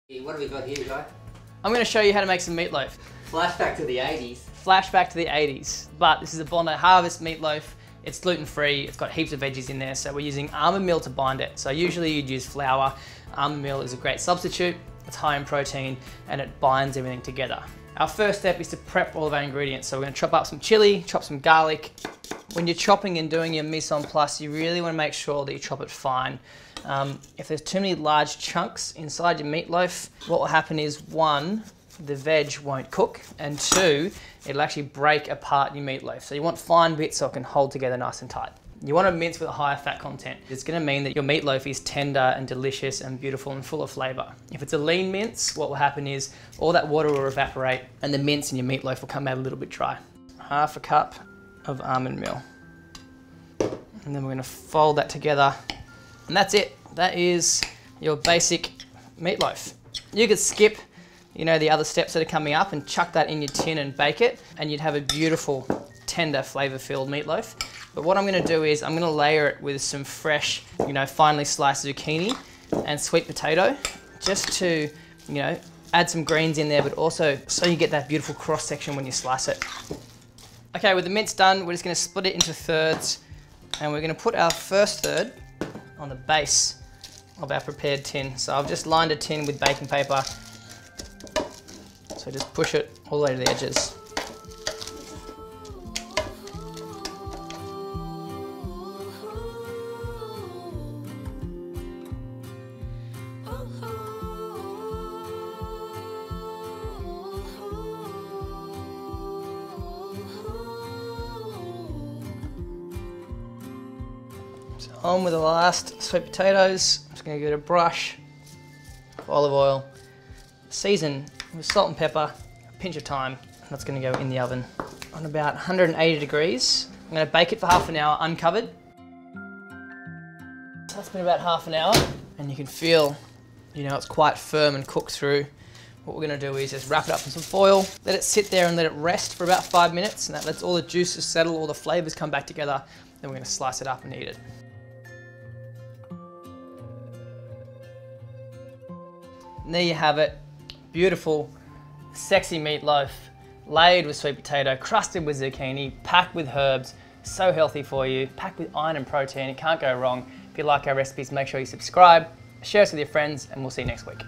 What have we got here, Guy? I'm going to show you how to make some meatloaf. Flashback to the 80s. Flashback to the 80s. But this is a Bondi Harvest meatloaf. It's gluten-free, it's got heaps of veggies in there, so we're using almond meal to bind it. So usually you'd use flour. Almond meal is a great substitute. It's high in protein and it binds everything together. Our first step is to prep all of our ingredients. So we're going to chop up some chili, chop some garlic. When you're chopping and doing your mise en place, you really want to make sure that you chop it fine. If there's too many large chunks inside your meatloaf, what will happen is, one, the veg won't cook, and two, it'll actually break apart your meatloaf. So you want fine bits so it can hold together nice and tight. You want to mince with a higher fat content. It's going to mean that your meatloaf is tender and delicious and beautiful and full of flavour. If it's a lean mince, what will happen is all that water will evaporate and the mince in your meatloaf will come out a little bit dry. Half a cup of almond meal. And then we're going to fold that together. And that's it. That is your basic meatloaf. You could skip, the other steps that are coming up and chuck that in your tin and bake it, and you'd have a beautiful, tender, flavour-filled meatloaf. But what I'm going to do is I'm going to layer it with some fresh, finely sliced zucchini and sweet potato, just to, add some greens in there, but also so you get that beautiful cross section when you slice it. Okay, with the mince done, we're just going to split it into thirds, and we're going to put our first third on the base of our prepared tin. So I've just lined a tin with baking paper. So just push it all the way to the edges. So on with the last sweet potatoes. I'm just going to give it a brush of olive oil, season with salt and pepper, a pinch of thyme, and that's going to go in the oven on about 180 degrees. I'm going to bake it for half an hour uncovered. So that's been about half an hour, and you can feel, it's quite firm and cooked through. What we're going to do is just wrap it up in some foil, let it sit there and let it rest for about 5 minutes, and that lets all the juices settle, all the flavours come back together. Then we're going to slice it up and eat it. And there you have it. Beautiful, sexy meatloaf, layered with sweet potato, crusted with zucchini, packed with herbs, so healthy for you, packed with iron and protein. It can't go wrong. If you like our recipes, make sure you subscribe, share us with your friends, and we'll see you next week.